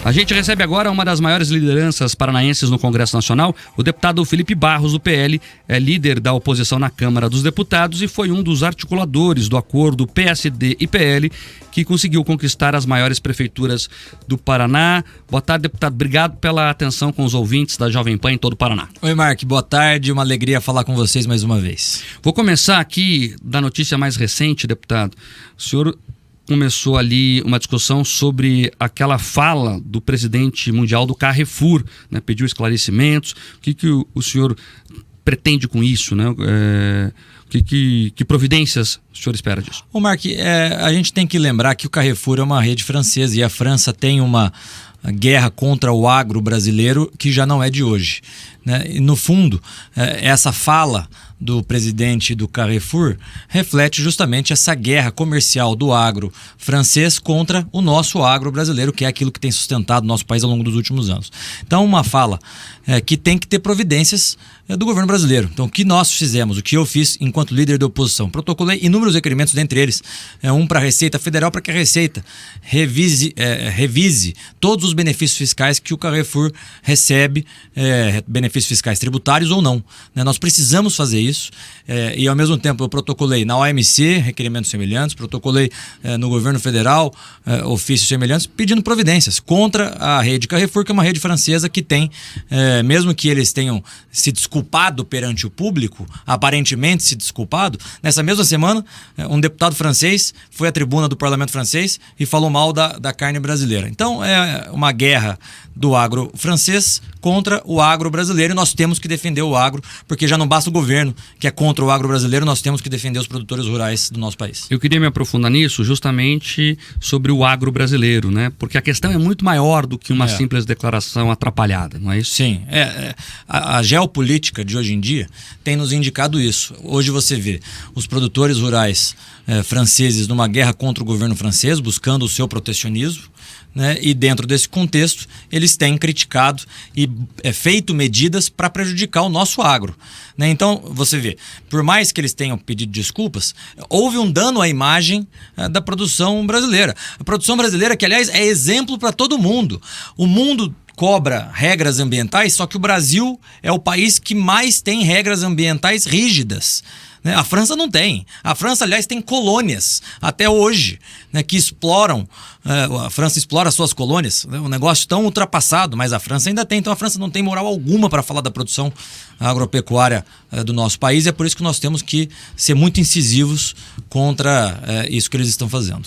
A gente recebe agora uma das maiores lideranças paranaenses no Congresso Nacional, o deputado Felipe Barros, do PL, é líder da oposição na Câmara dos Deputados e foi um dos articuladores do acordo PSD e PL que conseguiu conquistar as maiores prefeituras do Paraná. Boa tarde, deputado. Obrigado pela atenção com os ouvintes da Jovem Pan em todo o Paraná. Oi, Mark. Boa tarde. Uma alegria falar com vocês mais uma vez. Vou começar aqui da notícia mais recente, deputado. O senhor começou ali uma discussão sobre aquela fala do presidente mundial do Carrefour, né? Pediu esclarecimentos. O que o senhor pretende com isso, né? Que providências o senhor espera disso? Ô, Mark, a gente tem que lembrar que o Carrefour é uma rede francesa e a França tem uma guerra contra o agro brasileiro que já não é de hoje, né? E no fundo, essa fala do presidente do Carrefour reflete justamente essa guerra comercial do agro francês contra o nosso agro brasileiro, que é aquilo que tem sustentado o nosso país ao longo dos últimos anos. Então, uma fala que tem que ter providências do governo brasileiro. Então, o que nós fizemos, o que eu fiz enquanto líder da oposição? Protocolei inúmeros requerimentos, dentre eles um para a Receita Federal, para que a Receita revise todos os benefícios fiscais que o Carrefour recebe, benefícios fiscais tributários ou não, né? Nós precisamos fazer isso. E ao mesmo tempo eu protocolei na OMC requerimentos semelhantes, protocolei no governo federal ofícios semelhantes, pedindo providências contra a rede Carrefour, que é uma rede francesa que tem, mesmo que eles tenham se desculpado perante o público, aparentemente se desculpado, nessa mesma semana um deputado francês foi à tribuna do parlamento francês e falou mal da carne brasileira. Então é uma guerra do agro francês contra o agro brasileiro, e nós temos que defender o agro, porque já não basta o governo que é contra o agro brasileiro, nós temos que defender os produtores rurais do nosso país. Eu queria me aprofundar nisso justamente sobre o agro brasileiro, né? Porque a questão é muito maior do que uma simples declaração atrapalhada, não é isso? Sim. A geopolítica de hoje em dia tem nos indicado isso. Hoje você vê os produtores rurais franceses numa guerra contra o governo francês, buscando o seu protecionismo, né? E dentro desse contexto eles têm criticado e feito medidas para prejudicar o nosso agro, né? Então você vê, por mais que eles tenham pedido desculpas, houve um dano à imagem da produção brasileira. A produção brasileira, que aliás é exemplo para todo mundo. O mundo cobra regras ambientais, só que o Brasil é o país que mais tem regras ambientais rígidas. A França não tem. A França, aliás, tem colônias até hoje, né, que exploram. A França explora suas colônias, né, um negócio tão ultrapassado, mas a França ainda tem. Então a França não tem moral alguma para falar da produção agropecuária do nosso país. E é por isso que nós temos que ser muito incisivos contra isso que eles estão fazendo.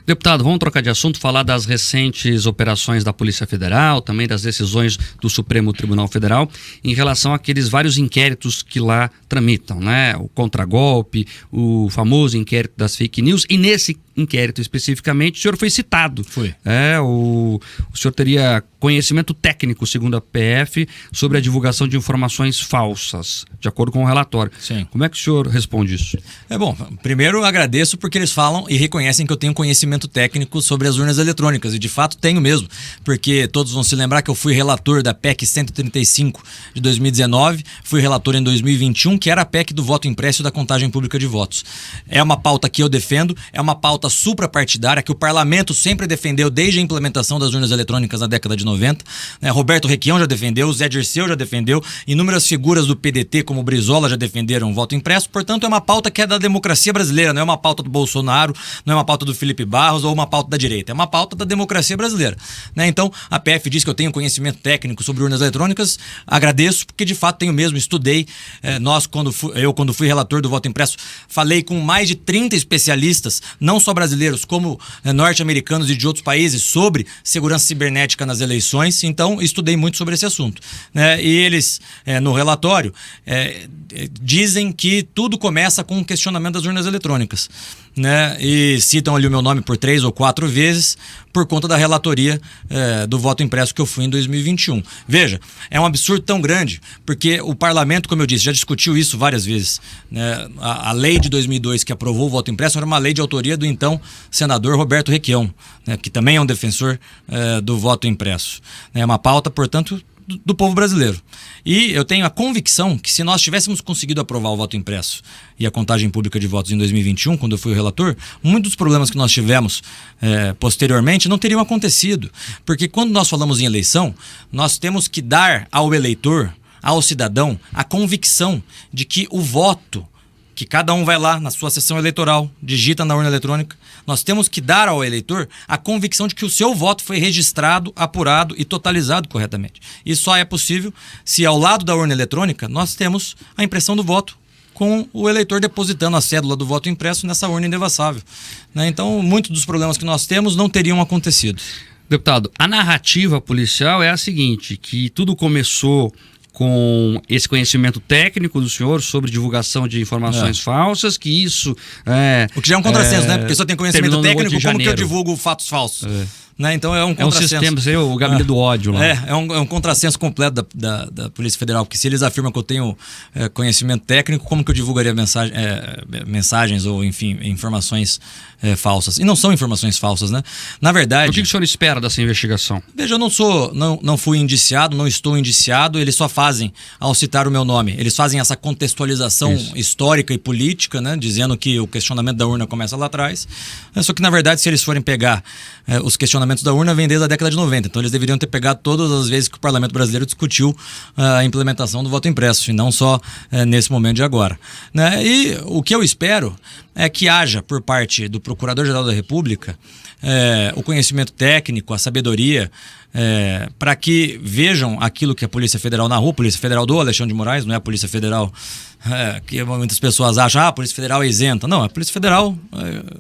Deputado, vamos trocar de assunto, falar das recentes operações da Polícia Federal, também das decisões do Supremo Tribunal Federal em relação àqueles vários inquéritos que lá tramitam, né? O contragolpe, o famoso inquérito das fake news, e nesse inquérito especificamente o senhor foi citado. Foi. O senhor teria conhecimento técnico, segundo a PF, sobre a divulgação de informações falsas, de acordo com o relatório. Sim. Como é que o senhor responde isso? Bom, primeiro agradeço porque eles falam e reconhecem que eu tenho conhecimento técnico sobre as urnas eletrônicas, e de fato tenho mesmo, porque todos vão se lembrar que eu fui relator da PEC 135 de 2019, fui relator em 2021, que era a PEC do voto impresso e da contagem pública de votos. É uma pauta que eu defendo, é uma pauta suprapartidária que o parlamento sempre defendeu desde a implementação das urnas eletrônicas na década de 90. Roberto Requião já defendeu, Zé Dirceu já defendeu, inúmeras figuras do PDT como Brizola já defenderam o voto impresso. Portanto, é uma pauta que é da democracia brasileira, não é uma pauta do Bolsonaro, não é uma pauta do Felipe Barros ou uma pauta da direita, é uma pauta da democracia brasileira, né? Então, a PF diz que eu tenho conhecimento técnico sobre urnas eletrônicas, agradeço, porque de fato tenho mesmo, estudei. Quando fui relator do voto impresso, falei com mais de 30 especialistas, não só brasileiros, como norte-americanos e de outros países, sobre segurança cibernética nas eleições. Então, estudei muito sobre esse assunto, né? E eles, no relatório, dizem que tudo começa com um questionamento das urnas eletrônicas, né? E citam ali o meu nome por 3 ou 4 vezes por conta da relatoria do voto impresso que eu fui em 2021. Veja, é um absurdo tão grande, porque o parlamento, como eu disse, já discutiu isso várias vezes, né? A lei de 2002 que aprovou o voto impresso era uma lei de autoria do então senador Roberto Requião, né? Que também é um defensor do voto impresso. É uma pauta, portanto, do povo brasileiro. E eu tenho a convicção que se nós tivéssemos conseguido aprovar o voto impresso e a contagem pública de votos em 2021, quando eu fui o relator, muitos dos problemas que nós tivemos posteriormente não teriam acontecido. Porque quando nós falamos em eleição, nós temos que dar ao eleitor, ao cidadão, a convicção de que o voto, que cada um vai lá na sua sessão eleitoral, digita na urna eletrônica, nós temos que dar ao eleitor a convicção de que o seu voto foi registrado, apurado e totalizado corretamente. Isso só é possível se ao lado da urna eletrônica nós temos a impressão do voto com o eleitor depositando a cédula do voto impresso nessa urna indevassável. Então, muitos dos problemas que nós temos não teriam acontecido. Deputado, a narrativa policial é a seguinte, que tudo começou com esse conhecimento técnico do senhor sobre divulgação de informações falsas, que isso... o que já é um contrassenso, né? Porque só tem conhecimento técnico, como que eu divulgo fatos falsos? Então é um contrassenso. É um sistema, o gabinete do ódio lá. É um contrassenso completo da Polícia Federal, porque se eles afirmam que eu tenho conhecimento técnico, como que eu divulgaria mensagens ou, enfim, informações falsas? E não são informações falsas, né? Na verdade... O que o senhor espera dessa investigação? Veja, eu não fui indiciado, não estou indiciado, eles só fazem, ao citar o meu nome, eles fazem essa contextualização histórica e política, né? Dizendo que o questionamento da urna começa lá atrás. Só que, na verdade, se eles forem pegar os questionamentos da urna vem desde a década de 90, então eles deveriam ter pegado todas as vezes que o Parlamento brasileiro discutiu a implementação do voto impresso, e não só nesse momento de agora. E o que eu espero é que haja, por parte do Procurador-Geral da República, o conhecimento técnico, a sabedoria, para que vejam aquilo que a Polícia Federal narrou, a Polícia Federal do Alexandre de Moraes, não é a Polícia Federal que muitas pessoas acham, a Polícia Federal é isenta. Não, é a Polícia Federal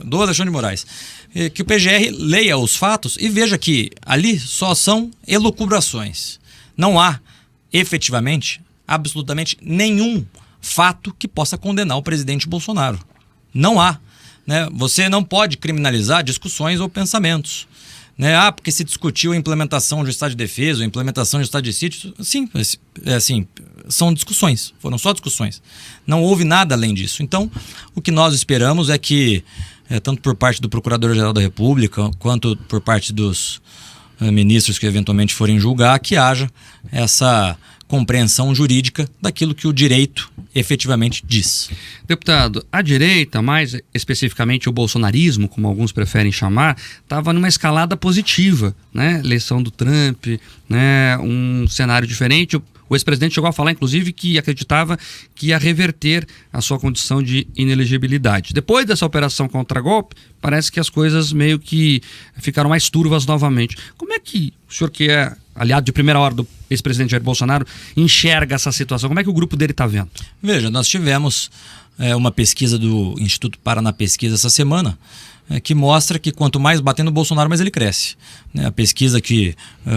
do Alexandre de Moraes. Que o PGR leia os fatos e veja que ali só são elucubrações. Não há, efetivamente, absolutamente nenhum fato que possa condenar o presidente Bolsonaro. Não há. Você não pode criminalizar discussões ou pensamentos. Porque se discutiu a implementação do estado de defesa, a implementação do estado de sítio. Sim, são discussões, foram só discussões. Não houve nada além disso. Então, o que nós esperamos é que, tanto por parte do Procurador-Geral da República, quanto por parte dos ministros que eventualmente forem julgar, que haja essa compreensão jurídica daquilo que o direito efetivamente diz. Deputado, a direita, mais especificamente o bolsonarismo, como alguns preferem chamar, estava numa escalada positiva, né? Eleição do Trump, né? Um cenário diferente. O ex-presidente chegou a falar, inclusive, que acreditava que ia reverter a sua condição de inelegibilidade. Depois dessa operação contra-golpe, parece que as coisas meio que ficaram mais turvas novamente. Como é que o senhor, que é aliado de primeira hora do ex-presidente Jair Bolsonaro, enxerga essa situação? Como é que o grupo dele está vendo? Veja, nós tivemos uma pesquisa do Instituto Paraná Pesquisa essa semana, que mostra que quanto mais bater no Bolsonaro, mais ele cresce. A pesquisa que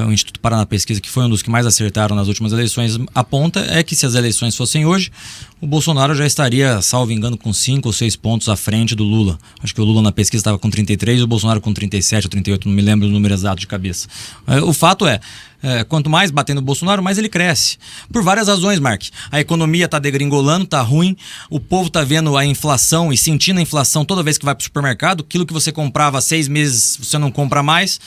o Instituto Paraná Pesquisa, que foi um dos que mais acertaram nas últimas eleições, aponta é que se as eleições fossem hoje, o Bolsonaro já estaria, salvo engano, com 5 ou 6 pontos à frente do Lula. Acho que o Lula na pesquisa estava com 33 e o Bolsonaro com 37 ou 38, não me lembro o número exato de cabeça. O fato é, quanto mais bater no Bolsonaro, mais ele cresce. Por várias razões, Mark. A economia está degringolando, está ruim, o povo está vendo a inflação e sentindo a inflação toda vez que vai para o supermercado. Aquilo que você comprava há 6 meses, você não compra mais.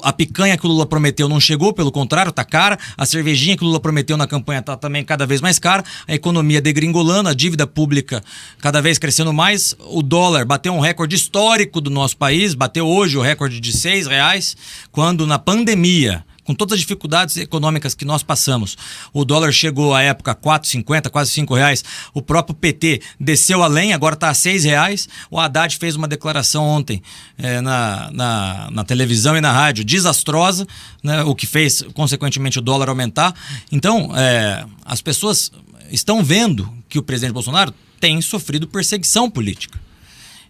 A picanha que o Lula prometeu não chegou, pelo contrário, está cara. A cervejinha que o Lula prometeu na campanha está também cada vez mais cara. A economia degringolando, a dívida pública cada vez crescendo mais. O dólar bateu um recorde histórico do nosso país, bateu hoje o recorde de R$6, quando na pandemia, com todas as dificuldades econômicas que nós passamos, o dólar chegou à época a R$4,50, quase R$5. O próprio PT desceu além, agora está a R$6. O Haddad fez uma declaração ontem na televisão e na rádio desastrosa, né, o que fez, consequentemente, o dólar aumentar. Então, as pessoas estão vendo que o presidente Bolsonaro tem sofrido perseguição política.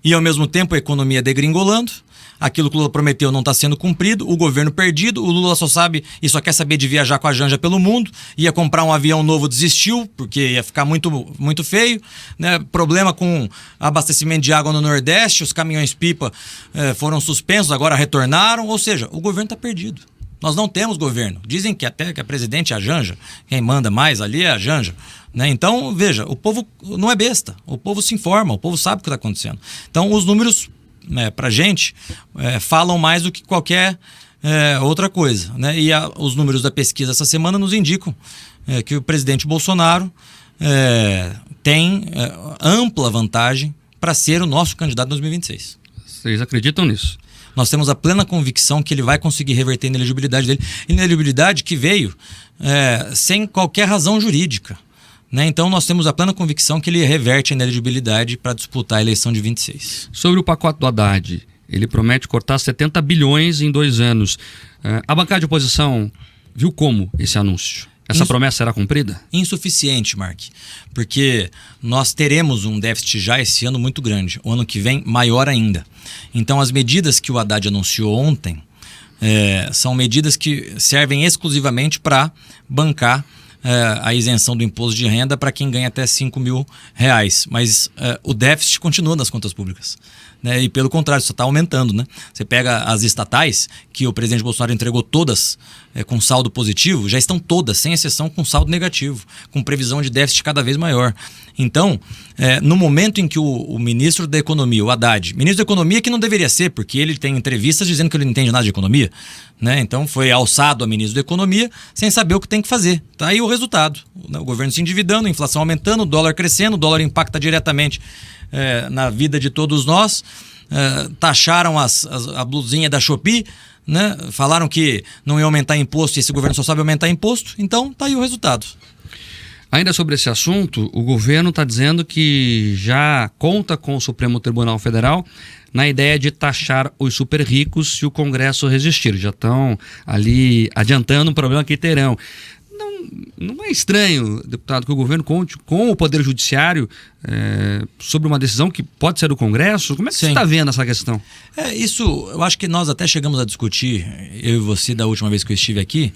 E, ao mesmo tempo, a economia degringolando. Aquilo que o Lula prometeu não está sendo cumprido, o governo perdido, o Lula só sabe e só quer saber de viajar com a Janja pelo mundo, ia comprar um avião novo, desistiu, porque ia ficar muito, muito feio, né? Problema com abastecimento de água no Nordeste, os caminhões-pipa foram suspensos, agora retornaram, ou seja, o governo está perdido. Nós não temos governo. Dizem que até que a presidente é a Janja, quem manda mais ali é a Janja. Né? Então, veja, o povo não é besta, o povo se informa, o povo sabe o que está acontecendo. Então, os números, pra gente, falam mais do que qualquer outra coisa, né? E os números da pesquisa essa semana nos indicam que o presidente Bolsonaro tem ampla vantagem para ser o nosso candidato em 2026. Vocês acreditam nisso? Nós temos a plena convicção que ele vai conseguir reverter a inelegibilidade dele. Inelegibilidade que veio sem qualquer razão jurídica, né? Então nós temos a plena convicção que ele reverte a inelegibilidade para disputar a eleição de 26. Sobre o pacote do Haddad, ele promete cortar 70 bilhões em 2 anos. A bancada de oposição viu como esse anúncio? Essa promessa será cumprida? Insuficiente, Mark, porque nós teremos um déficit já esse ano muito grande, o ano que vem maior ainda. Então as medidas que o Haddad anunciou ontem são medidas que servem exclusivamente para bancar a isenção do imposto de renda para quem ganha até R$5.000, mas o déficit continua nas contas públicas. Né? E pelo contrário, isso está aumentando. Né? Você pega as estatais, que o presidente Bolsonaro entregou todas com saldo positivo, já estão todas, sem exceção, com saldo negativo, com previsão de déficit cada vez maior. Então, no momento em que o ministro da Economia, o Haddad, ministro da Economia que não deveria ser, porque ele tem entrevistas dizendo que ele não entende nada de economia, né? Então foi alçado a ministro da Economia sem saber o que tem que fazer. Tá aí o resultado. O governo se endividando, a inflação aumentando, o dólar crescendo, o dólar impacta diretamente na vida de todos nós. Taxaram a blusinha da Shopee, né? Falaram que não ia aumentar imposto e esse governo só sabe aumentar imposto. Então tá aí o resultado. Ainda sobre esse assunto, o governo está dizendo que já conta com o Supremo Tribunal Federal na ideia de taxar os super ricos se o Congresso resistir. Já estão ali adiantando um problema que terão. Não é estranho, deputado, que o governo conte com o Poder Judiciário sobre uma decisão que pode ser do Congresso? Como é que você está vendo essa questão? Isso eu acho que nós até chegamos a discutir, eu e você, da última vez que eu estive aqui,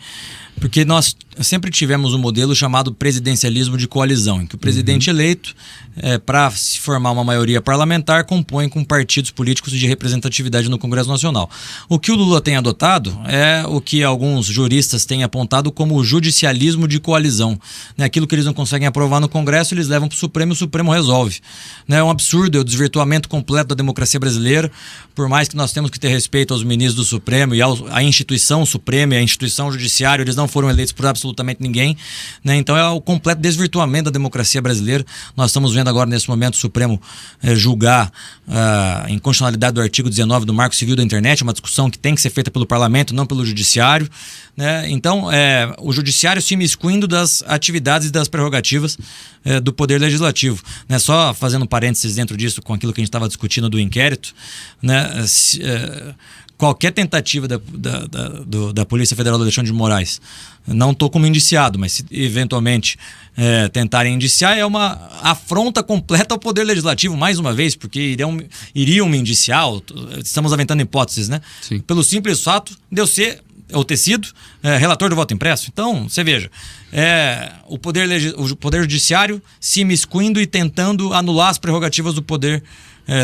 porque nós sempre tivemos um modelo chamado presidencialismo de coalizão, em que o presidente eleito, para se formar uma maioria parlamentar, compõe com partidos políticos de representatividade no Congresso Nacional. O que o Lula tem adotado é o que alguns juristas têm apontado como o judicialismo de coalizão. Né? Aquilo que eles não conseguem aprovar no Congresso, eles levam para o Supremo e o Supremo resolve. Né? É um absurdo, é o desvirtuamento completo da democracia brasileira, por mais que nós temos que ter respeito aos ministros do Supremo e à instituição Suprema e à instituição Judiciária, eles não foram eleitos por absolutamente ninguém, né? Então é o completo desvirtuamento da democracia brasileira. Nós estamos vendo agora, nesse momento, o Supremo julgar a inconstitucionalidade do artigo 19 do Marco Civil da Internet, uma discussão que tem que ser feita pelo Parlamento, não pelo Judiciário, né? Então, o Judiciário se imiscuindo das atividades e das prerrogativas do Poder Legislativo. Né? Só fazendo parênteses dentro disso com aquilo que a gente estava discutindo do inquérito, né? Qualquer tentativa da Polícia Federal do Alexandre de Moraes, não estou como indiciado, mas se eventualmente tentarem indiciar, é uma afronta completa ao Poder Legislativo, mais uma vez, porque iriam me indiciar, estamos aventando hipóteses, né? Sim. Pelo simples fato de eu ser ou ter sido relator do voto impresso. Então, você veja, o Poder Judiciário se imiscuindo e tentando anular as prerrogativas do Poder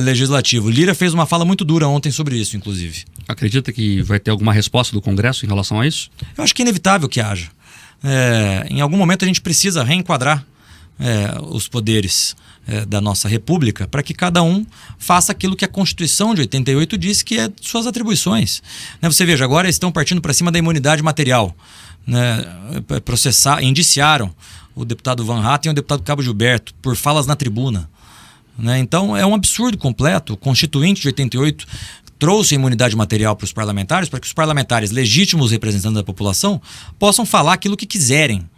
Legislativo. Lira fez uma fala muito dura ontem sobre isso, inclusive. Acredita que vai ter alguma resposta do Congresso em relação a isso? Eu acho que é inevitável que haja. Em algum momento a gente precisa reenquadrar os poderes da nossa República para que cada um faça aquilo que a Constituição de 88 diz que é suas atribuições. Você veja, agora eles estão partindo para cima da imunidade material. Indiciaram o deputado Van Hatten e o deputado Cabo Gilberto por falas na tribuna. Então é um absurdo completo. O Constituinte de 88 trouxe a imunidade material para os parlamentares, para que os parlamentares, legítimos representantes da população, possam falar aquilo que quiserem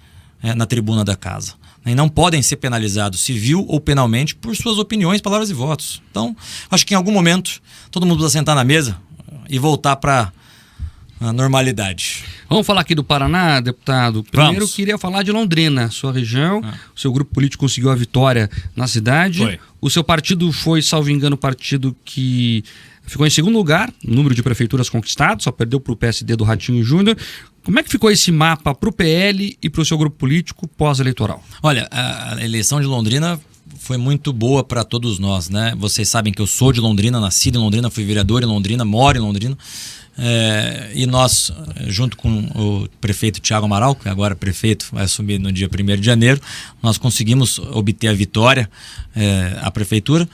na tribuna da casa. E não podem ser penalizados civil ou penalmente por suas opiniões, palavras e votos. Então, acho que em algum momento todo mundo precisa sentar na mesa e voltar para a normalidade. Vamos falar aqui do Paraná, deputado. Primeiro Vamos. queria falar de Londrina, sua região. O seu grupo político conseguiu a vitória na cidade. Foi. O seu partido foi, salvo engano, o partido que ficou em segundo lugar no número de prefeituras conquistadas, só perdeu para o PSD do Ratinho Júnior. Como é que ficou esse mapa para o PL e para o seu grupo político pós-eleitoral? Olha, a eleição de Londrina foi muito boa para todos nós, né? Vocês sabem que eu sou de Londrina, nascido em Londrina, fui vereador em Londrina, moro em Londrina. E nós, junto com o prefeito Thiago Amaral, que agora prefeito, vai assumir no dia 1º de janeiro, nós conseguimos obter a vitória, a prefeitura.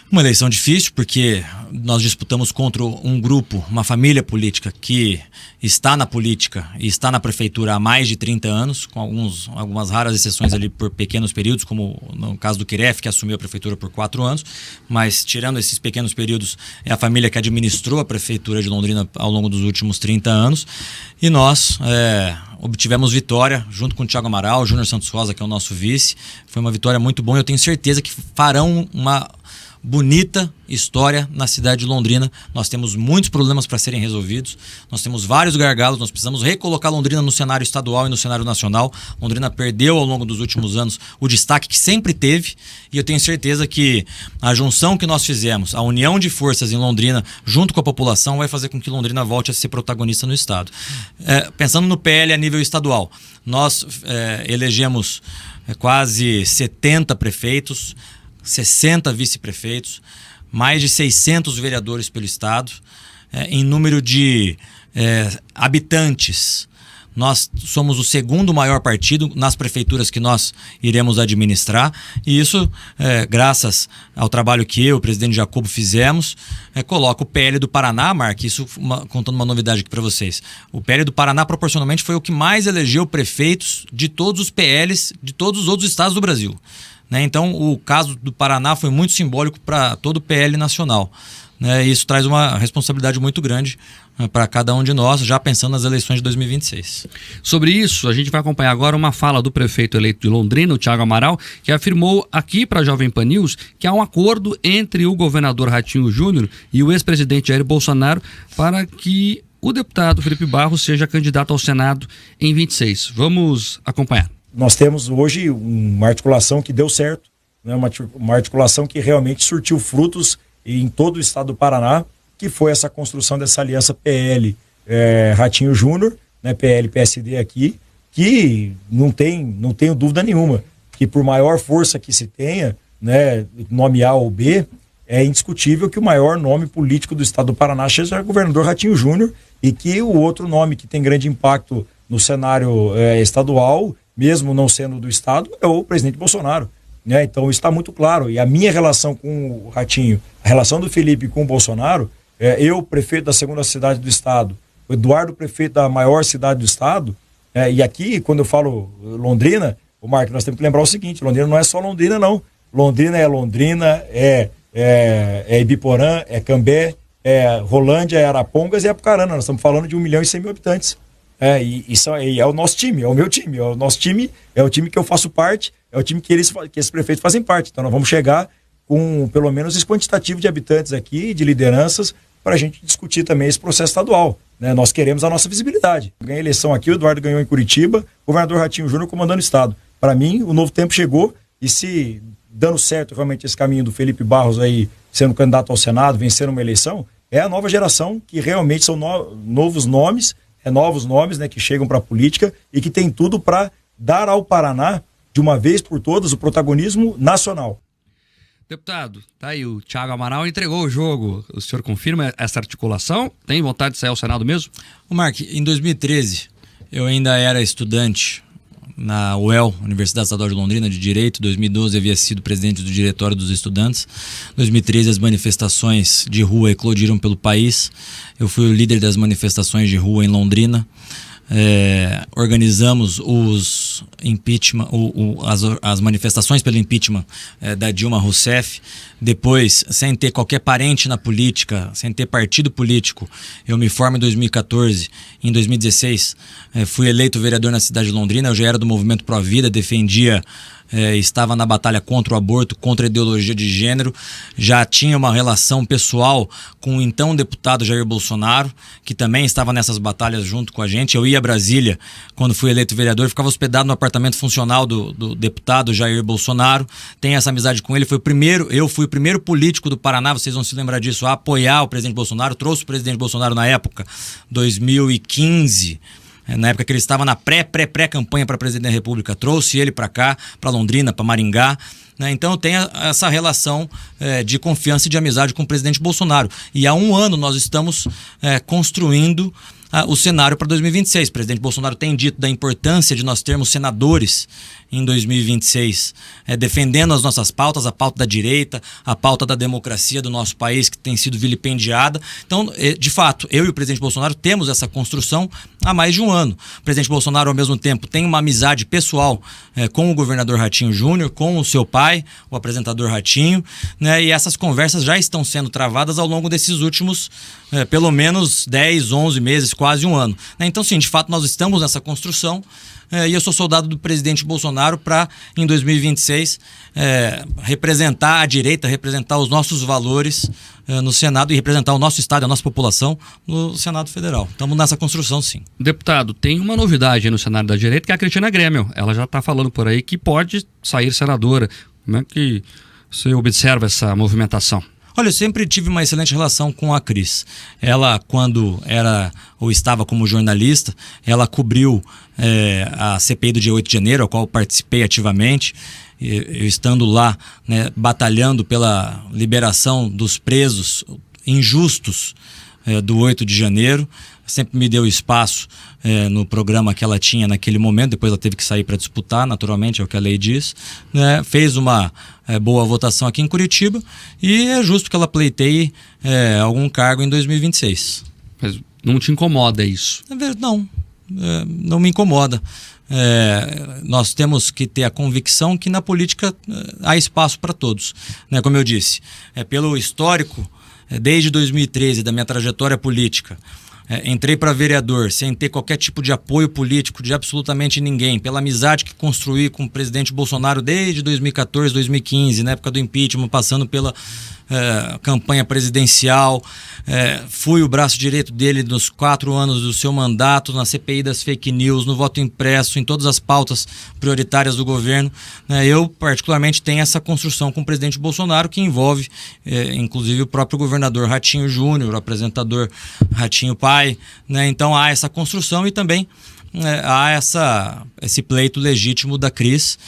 Uma eleição difícil, porque nós disputamos contra um grupo, uma família política que está na política e está na prefeitura há mais de 30 anos, com algumas raras exceções ali por pequenos períodos, como no caso do Quiref, que assumiu a prefeitura por 4 anos, mas tirando esses pequenos períodos, é a família que administrou a prefeitura de Londrina ao longo dos últimos 30 anos, e nós obtivemos vitória junto com o Thiago Amaral, o Júnior Santos Rosa, que é o nosso vice. Foi uma vitória muito boa e eu tenho certeza que farão uma bonita história na cidade de Londrina. Nós temos muitos problemas para serem resolvidos, nós temos vários gargalos, nós precisamos recolocar Londrina no cenário estadual e no cenário nacional. Londrina perdeu ao longo dos últimos anos o destaque que sempre teve, e eu tenho certeza que a junção que nós fizemos, a união de forças em Londrina junto com a população, vai fazer com que Londrina volte a ser protagonista no estado. Pensando no PL a nível estadual, nós elegemos quase 70 prefeitos, 60 vice-prefeitos, mais de 600 vereadores pelo estado. Em número de habitantes, nós somos o segundo maior partido nas prefeituras que nós iremos administrar, e isso, graças ao trabalho que eu e o presidente Jacobo fizemos, coloca o PL do Paraná, Mark, isso contando uma novidade aqui para vocês. O PL do Paraná, proporcionalmente, foi o que mais elegeu prefeitos de todos os PLs de todos os outros estados do Brasil. Então, o caso do Paraná foi muito simbólico para todo o PL nacional. E isso traz uma responsabilidade muito grande para cada um de nós, já pensando nas eleições de 2026. Sobre isso, a gente vai acompanhar agora uma fala do prefeito eleito de Londrina, o Thiago Amaral, que afirmou aqui para a Jovem Pan News que há um acordo entre o governador Ratinho Júnior e o ex-presidente Jair Bolsonaro para que o deputado Felipe Barros seja candidato ao Senado em 26. Vamos acompanhar. Nós temos hoje uma articulação que deu certo, né? Uma articulação que realmente surtiu frutos em todo o estado do Paraná, que foi essa construção dessa aliança PL Ratinho Júnior, né? PL PSD aqui, que não tenho dúvida nenhuma, que por maior força que se tenha, né, nome A ou B, é indiscutível que o maior nome político do estado do Paraná seja o governador Ratinho Júnior, e que o outro nome que tem grande impacto no cenário estadual, mesmo não sendo do estado, é o presidente Bolsonaro, né? Então está muito claro. E a minha relação com o Ratinho, a relação do Felipe com o Bolsonaro, eu, prefeito da segunda cidade do estado, o Eduardo, prefeito da maior cidade do estado, e aqui, quando eu falo Londrina, o Marco, nós temos que lembrar o seguinte: Londrina não é só Londrina, não. Londrina, é Ibiporã, é Cambé, é Rolândia, é Arapongas e é Apucarana. Nós estamos falando de 1.100.000 habitantes. E é o nosso time, é o meu time, é o nosso time, é o time que eu faço parte, é o time que esses prefeitos fazem parte. Então nós vamos chegar com pelo menos esse quantitativo de habitantes aqui, de lideranças, para a gente discutir também esse processo estadual, né? Nós queremos a nossa visibilidade. Ganhei a eleição aqui, o Eduardo ganhou em Curitiba, o governador Ratinho Júnior comandando o estado. Para mim, o novo tempo chegou, e se dando certo realmente esse caminho do Felipe Barros aí, sendo candidato ao Senado, vencendo uma eleição, é a nova geração, que realmente são novos nomes, né, que chegam para a política e que tem tudo para dar ao Paraná, de uma vez por todas, o protagonismo nacional. Deputado, tá aí, o Thiago Amaral entregou o jogo. O senhor confirma essa articulação? Tem vontade de sair ao Senado mesmo? Mark, em 2013, eu ainda era estudante na UEL, Universidade Estadual de Londrina, de Direito. Em 2012 havia sido presidente do Diretório dos Estudantes. Em 2013 as manifestações de rua eclodiram pelo país. Eu fui o líder das manifestações de rua em Londrina. Organizamos os impeachment, as manifestações pelo impeachment da Dilma Rousseff. Depois, sem ter qualquer parente na política, sem ter partido político, eu me formo em 2014. Em 2016 fui eleito vereador na cidade de Londrina. Eu já era do movimento Pro Vida, defendia, estava na batalha contra o aborto, contra a ideologia de gênero. Já tinha uma relação pessoal com o então deputado Jair Bolsonaro, que também estava nessas batalhas junto com a gente. Eu ia a Brasília quando fui eleito vereador, ficava hospedado no apartamento funcional do deputado Jair Bolsonaro. Tenho essa amizade com ele. Eu fui o primeiro político do Paraná, vocês vão se lembrar disso, a apoiar o presidente Bolsonaro. Trouxe o presidente Bolsonaro na época, 2015, na época que ele estava na pré-campanha para presidente da República. Trouxe ele para cá, para Londrina, para Maringá. Então eu tenho essa relação de confiança e de amizade com o presidente Bolsonaro. E há um ano nós estamos construindo o cenário para 2026. O presidente Bolsonaro tem dito da importância de nós termos senadores em 2026, defendendo as nossas pautas, a pauta da direita, a pauta da democracia do nosso país, que tem sido vilipendiada. Então, de fato, eu e o presidente Bolsonaro temos essa construção há mais de um ano. O presidente Bolsonaro, ao mesmo tempo, tem uma amizade pessoal com o governador Ratinho Júnior, com o seu pai, o apresentador Ratinho, né? E essas conversas já estão sendo travadas ao longo desses últimos, pelo menos 10, 11 meses, quase um ano. Então, sim, de fato, nós estamos nessa construção. E eu sou soldado do presidente Bolsonaro para, em 2026, representar a direita, representar os nossos valores no Senado e representar o nosso estado, a nossa população no Senado Federal. Estamos nessa construção, sim. Deputado, tem uma novidade aí no cenário da direita, que é a Cristina Grêmio. Ela já está falando por aí que pode sair senadora. Como é que você observa essa movimentação? Olha, eu sempre tive uma excelente relação com a Cris. Ela, quando era ou estava como jornalista, ela cobriu a CPI do dia 8 de janeiro, a qual eu participei ativamente, eu estando lá, né, batalhando pela liberação dos presos injustos do 8 de janeiro. Sempre me deu espaço no programa que ela tinha naquele momento, depois ela teve que sair para disputar, naturalmente, é o que a lei diz, né? Fez uma boa votação aqui em Curitiba e é justo que ela pleiteie algum cargo em 2026. Mas não te incomoda isso? Não me incomoda. Nós temos que ter a convicção que na política há espaço para todos, né? Como eu disse, pelo histórico, desde 2013 da minha trajetória política, entrei para vereador sem ter qualquer tipo de apoio político de absolutamente ninguém, pela amizade que construí com o presidente Bolsonaro desde 2014, 2015, na época do impeachment, passando pela campanha presidencial. Fui o braço direito dele nos 4 anos do seu mandato, na CPI das fake news, no voto impresso, em todas as pautas prioritárias do governo. Eu, particularmente, tenho essa construção com o presidente Bolsonaro, que envolve, inclusive, o próprio governador Ratinho Júnior, o apresentador Ratinho Pai, né? Então há essa construção e também há esse pleito legítimo da Cris,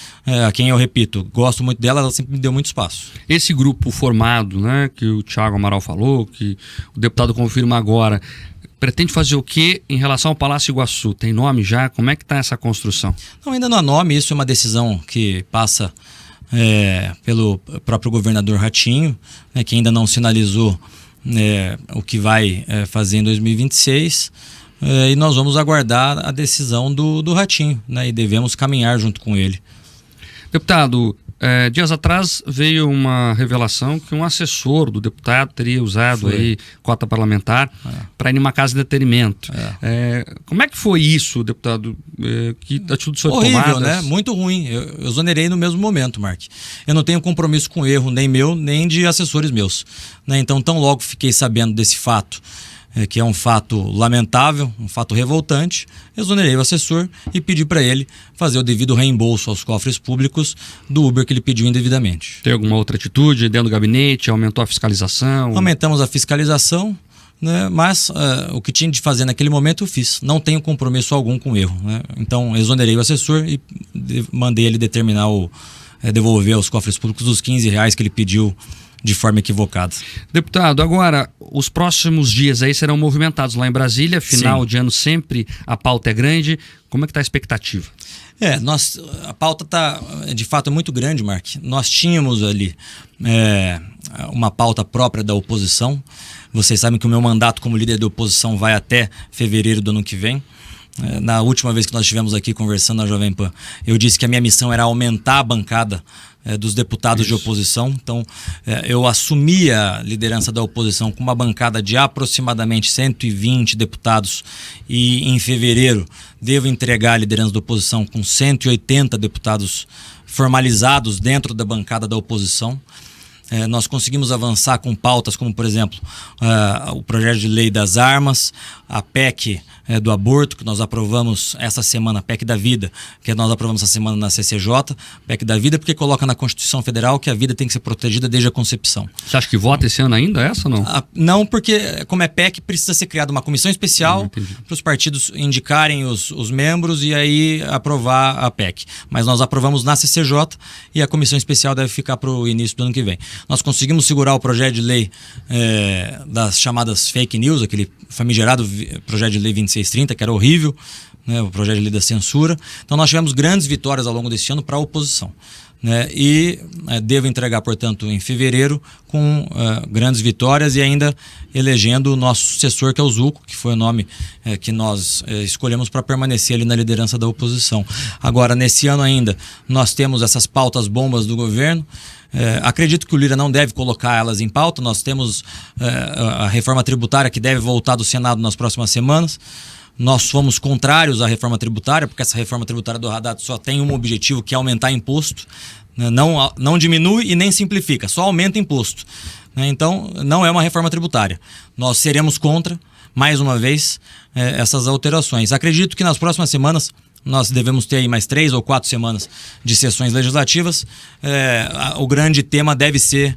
a quem eu repito, gosto muito dela, ela sempre me deu muito espaço. Esse grupo formado, né, que o Thiago Amaral falou, que o deputado confirma agora, pretende fazer o que em relação ao Palácio Iguaçu? Tem nome já? Como é que está essa construção? Não, ainda não há nome, isso é uma decisão que passa pelo próprio governador Ratinho, né, que ainda não sinalizou o que vai fazer em 2026. E nós vamos aguardar a decisão do Ratinho, né? E devemos caminhar junto com ele. Deputado, dias atrás veio uma revelação que um assessor do deputado teria usado aí cota parlamentar para ir numa casa de detenimento. Como é que foi isso, deputado? Que atitude foi tomada? Horrível, né? Muito ruim. Eu exonerei no mesmo momento, Mark. Eu não tenho compromisso com erro nem meu, nem de assessores meus, né? Então, tão logo fiquei sabendo desse fato, que é um fato lamentável, um fato revoltante, exonerei o assessor e pedi para ele fazer o devido reembolso aos cofres públicos do Uber que ele pediu indevidamente. Tem alguma outra atitude dentro do gabinete? Aumentou a fiscalização? Aumentamos a fiscalização, né? Mas o que tinha de fazer naquele momento eu fiz. Não tenho compromisso algum com erro, né? Então exonerei o assessor e mandei ele devolver aos cofres públicos os R$15 que ele pediu de forma equivocada. Deputado, agora, os próximos dias aí serão movimentados lá em Brasília, final de ano sempre, a pauta é grande. Como é que está a expectativa? A pauta está, de fato, muito grande, Mark. Nós tínhamos ali uma pauta própria da oposição. Vocês sabem que o meu mandato como líder da oposição vai até fevereiro do ano que vem. Na última vez que nós estivemos aqui conversando na Jovem Pan, eu disse que a minha missão era aumentar a bancada dos deputados de oposição. Então, eu assumi a liderança da oposição com uma bancada de aproximadamente 120 deputados e em fevereiro devo entregar a liderança da oposição com 180 deputados formalizados dentro da bancada da oposição. Nós conseguimos avançar com pautas como, por exemplo, o projeto de lei das armas, a PEC do aborto, que nós aprovamos essa semana, a PEC da vida, que nós aprovamos essa semana na CCJ, PEC da vida, porque coloca na Constituição Federal que a vida tem que ser protegida desde a concepção. Você acha que vota esse ano ainda essa ou não? Não, porque como é PEC, precisa ser criada uma comissão especial para os partidos indicarem os membros e aí aprovar a PEC. Mas nós aprovamos na CCJ e a comissão especial deve ficar para o início do ano que vem. Nós conseguimos segurar o projeto de lei das chamadas fake news, aquele famigerado projeto de lei 2630, que era horrível, né, o projeto de lei da censura. Então nós tivemos grandes vitórias ao longo desse ano para a oposição. Né, e devo entregar, portanto, em fevereiro com grandes vitórias e ainda elegendo o nosso sucessor, que é o Zucco, que foi o nome que nós escolhemos para permanecer ali na liderança da oposição. Agora, nesse ano ainda, nós temos essas pautas bombas do governo. Acredito que o Lira não deve colocar elas em pauta. Nós temos a reforma tributária que deve voltar do Senado nas próximas semanas. Nós fomos contrários à reforma tributária, porque essa reforma tributária do Haddad só tem um objetivo, que é aumentar imposto. Não diminui e nem simplifica, só aumenta imposto. Então, não é uma reforma tributária. Nós seremos contra, mais uma vez, essas alterações. Acredito que nas próximas semanas nós devemos ter aí mais 3 ou 4 semanas de sessões legislativas. O grande tema deve ser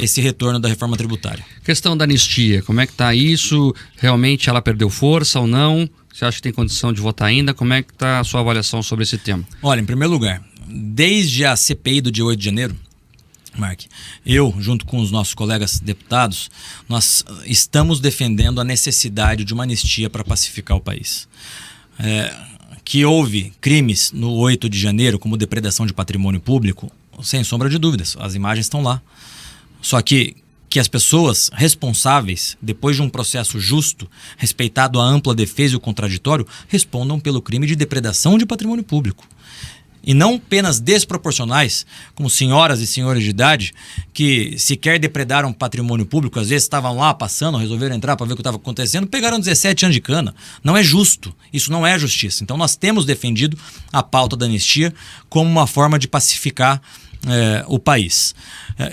esse retorno da reforma tributária. Questão da anistia, como é que está isso? Realmente ela perdeu força ou não? Você acha que tem condição de votar ainda? Como é que está a sua avaliação sobre esse tema? Olha, em primeiro lugar, desde a CPI do dia 8 de janeiro, Mark, eu, junto com os nossos colegas deputados, nós estamos defendendo a necessidade de uma anistia para pacificar o país. Que houve crimes no 8 de janeiro, como depredação de patrimônio público, sem sombra de dúvidas, as imagens estão lá. Só que as pessoas responsáveis, depois de um processo justo, respeitado a ampla defesa e o contraditório, respondam pelo crime de depredação de patrimônio público. E não penas desproporcionais, como senhoras e senhores de idade, que sequer depredaram patrimônio público, às vezes estavam lá passando, resolveram entrar para ver o que estava acontecendo, pegaram 17 anos de cana. Não é justo, isso não é justiça. Então nós temos defendido a pauta da anistia como uma forma de pacificar o país.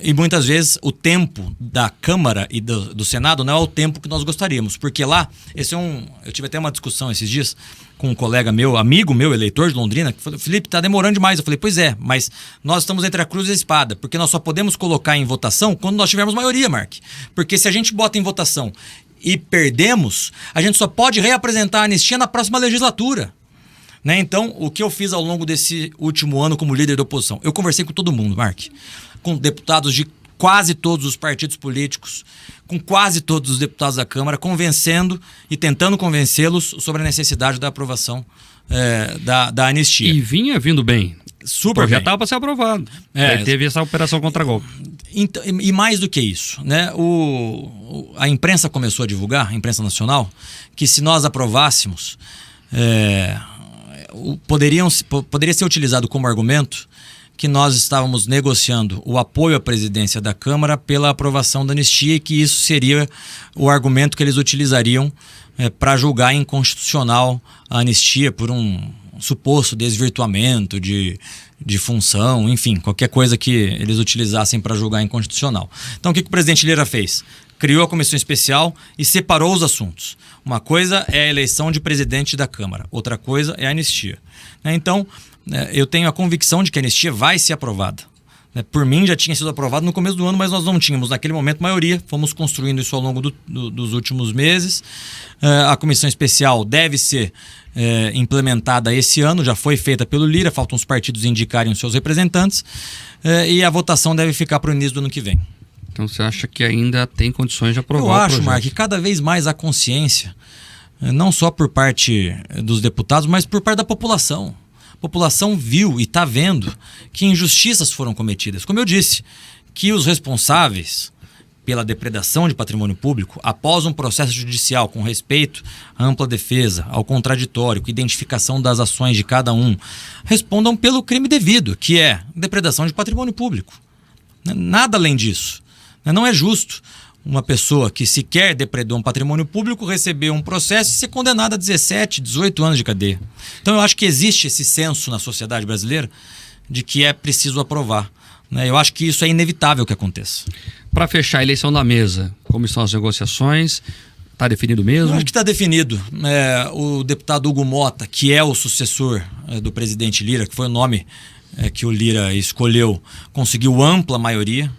E muitas vezes o tempo da Câmara e do Senado não é o tempo que nós gostaríamos, porque lá, eu tive até uma discussão esses dias com um colega meu, amigo meu, eleitor de Londrina, que falou: Felipe, está demorando demais. Eu falei: pois é, mas nós estamos entre a cruz e a espada, porque nós só podemos colocar em votação quando nós tivermos maioria, Mark. Porque se a gente bota em votação e perdemos, a gente só pode reapresentar a anistia na próxima legislatura. Então, o que eu fiz ao longo desse último ano como líder da oposição? Eu conversei com todo mundo, Mark, com deputados de quase todos os partidos políticos, com quase todos os deputados da Câmara, convencendo e tentando convencê-los sobre a necessidade da aprovação da anistia. E vinha vindo bem. Super bem. Já estava para ser aprovado. Aí teve essa operação contra-golpe. Então, e mais do que isso, né? A imprensa começou a divulgar, a imprensa nacional, que se nós aprovássemos, poderia ser utilizado como argumento que nós estávamos negociando o apoio à presidência da Câmara pela aprovação da anistia e que isso seria o argumento que eles utilizariam para julgar inconstitucional a anistia por um suposto desvirtuamento de função, enfim, qualquer coisa que eles utilizassem para julgar inconstitucional. Então o que o presidente Lira fez? Criou a comissão especial e separou os assuntos. Uma coisa é a eleição de presidente da Câmara, outra coisa é a anistia. Então, eu tenho a convicção de que a anistia vai ser aprovada. Por mim, já tinha sido aprovado no começo do ano, mas nós não tínhamos, naquele momento, maioria. Fomos construindo isso ao longo dos últimos meses. A comissão especial deve ser implementada esse ano, já foi feita pelo Lira, faltam os partidos indicarem os seus representantes, e a votação deve ficar para o início do ano que vem. Então você acha que ainda tem condições de aprovar o projeto? Eu acho, Mark, que cada vez mais a consciência, não só por parte dos deputados, mas por parte da população. A população viu e está vendo que injustiças foram cometidas. Como eu disse, que os responsáveis pela depredação de patrimônio público, após um processo judicial com respeito à ampla defesa, ao contraditório, com identificação das ações de cada um, respondam pelo crime devido, que é depredação de patrimônio público. Nada além disso. Não é justo uma pessoa que sequer depredou um patrimônio público receber um processo e ser condenada a 17, 18 anos de cadeia. Então eu acho que existe esse senso na sociedade brasileira de que é preciso aprovar. Eu acho que isso é inevitável que aconteça. Para fechar a eleição da mesa, como estão as negociações? Tá definido mesmo? Eu acho que está definido. O deputado Hugo Mota, que é o sucessor do presidente Lira, que foi o nome que o Lira escolheu, conseguiu ampla maioria.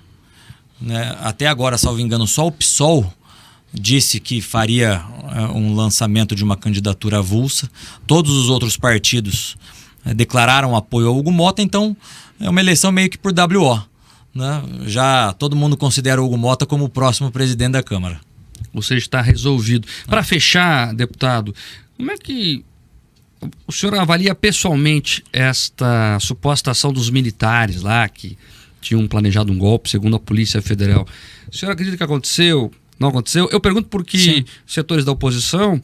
Né? Até agora, salvo engano, só o PSOL disse que faria um lançamento de uma candidatura avulsa. Todos os outros partidos declararam apoio ao Hugo Mota, então é uma eleição meio que por WO. Né? Já todo mundo considera o Hugo Mota como o próximo presidente da Câmara. Ou seja, está resolvido. Para fechar, deputado, como é que o senhor avalia pessoalmente esta suposta ação dos militares lá, que tinham planejado um golpe, segundo a Polícia Federal? O senhor acredita que aconteceu? Não aconteceu? Eu pergunto porque Sim. setores da oposição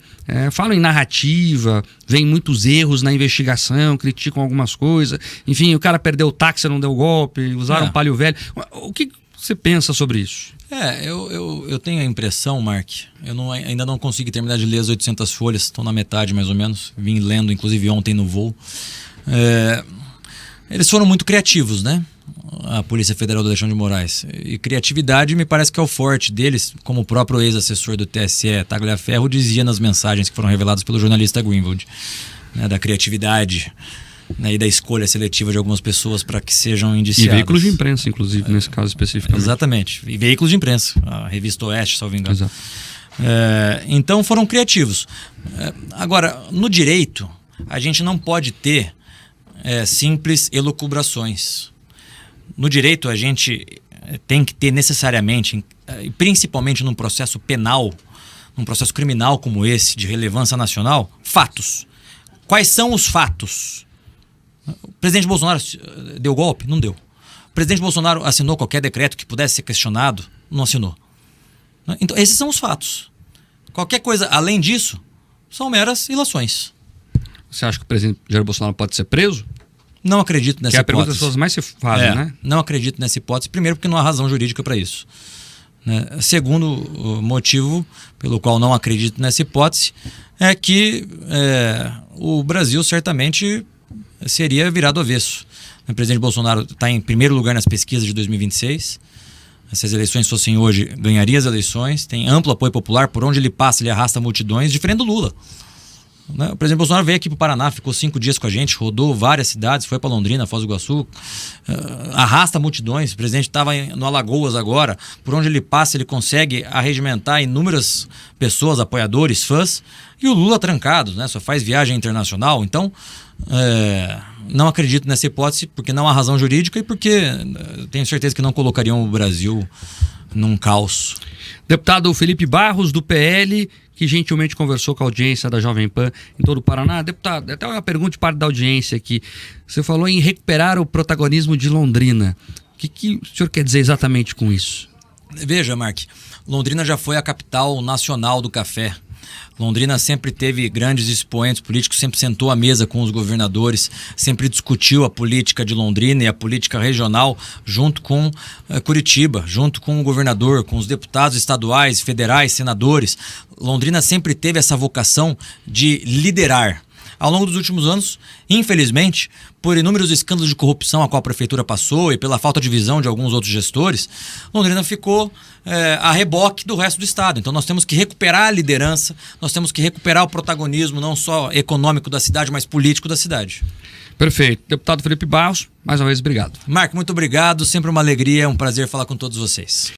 falam em narrativa, veem muitos erros na investigação, criticam algumas coisas. Enfim, o cara perdeu o táxi, não deu golpe, usaram palio velho. O que você pensa sobre isso? Eu tenho a impressão, Mark, ainda não consegui terminar de ler as 800 folhas, estão na metade mais ou menos, vim lendo inclusive ontem no voo. Eles foram muito criativos, né? A Polícia Federal do Alexandre de Moraes. E criatividade me parece que é o forte deles, como o próprio ex-assessor do TSE, Tagliaferro, dizia nas mensagens que foram reveladas pelo jornalista Greenwald, né, da criatividade, né, e da escolha seletiva de algumas pessoas para que sejam indiciadas. E veículos de imprensa, inclusive, nesse caso especificamente. Exatamente. E veículos de imprensa. A Revista Oeste, salvo engano. Exato. Então foram criativos. Agora, no direito, a gente não pode ter simples elucubrações. No direito, a gente tem que ter necessariamente, principalmente num processo penal, num processo criminal como esse, de relevância nacional, fatos. Quais são os fatos? O presidente Bolsonaro deu golpe? Não deu. O presidente Bolsonaro assinou qualquer decreto que pudesse ser questionado? Não assinou. Então, esses são os fatos. Qualquer coisa além disso são meras ilações. Você acha que o presidente Jair Bolsonaro pode ser preso? Não acredito nessa que é a hipótese. pergunta que as pessoas mais se fazem, né? Não acredito nessa hipótese. Primeiro, porque não há razão jurídica para isso. Né? Segundo motivo pelo qual não acredito nessa hipótese é que o Brasil certamente seria virado avesso. O presidente Bolsonaro está em primeiro lugar nas pesquisas de 2026. Se as eleições fossem hoje, ganharia as eleições. Tem amplo apoio popular. Por onde ele passa, ele arrasta multidões, diferente do Lula. O presidente Bolsonaro veio aqui para o Paraná, ficou 5 dias com a gente, rodou várias cidades, foi para Londrina, Foz do Iguaçu, arrasta multidões. O presidente estava no Alagoas agora, por onde ele passa ele consegue arregimentar inúmeras pessoas, apoiadores, fãs, e o Lula trancado, né? Só faz viagem internacional. Então, não acredito nessa hipótese, porque não há razão jurídica e porque tenho certeza que não colocariam o Brasil num caos. Deputado Felipe Barros, do PL, que gentilmente conversou com a audiência da Jovem Pan em todo o Paraná. Deputado, até uma pergunta de parte da audiência aqui. Você falou em recuperar o protagonismo de Londrina. O que o senhor quer dizer exatamente com isso? Veja, Mark, Londrina já foi a capital nacional do café. Londrina sempre teve grandes expoentes políticos, sempre sentou à mesa com os governadores, sempre discutiu a política de Londrina e a política regional junto com Curitiba, junto com o governador, com os deputados estaduais, federais, senadores. Londrina sempre teve essa vocação de liderar. Ao longo dos últimos anos, infelizmente, por inúmeros escândalos de corrupção a qual a prefeitura passou e pela falta de visão de alguns outros gestores, Londrina ficou a reboque do resto do estado. Então nós temos que recuperar a liderança, nós temos que recuperar o protagonismo não só econômico da cidade, mas político da cidade. Perfeito. Deputado Felipe Barros, mais uma vez, obrigado. Marco, muito obrigado. Sempre uma alegria, um prazer falar com todos vocês.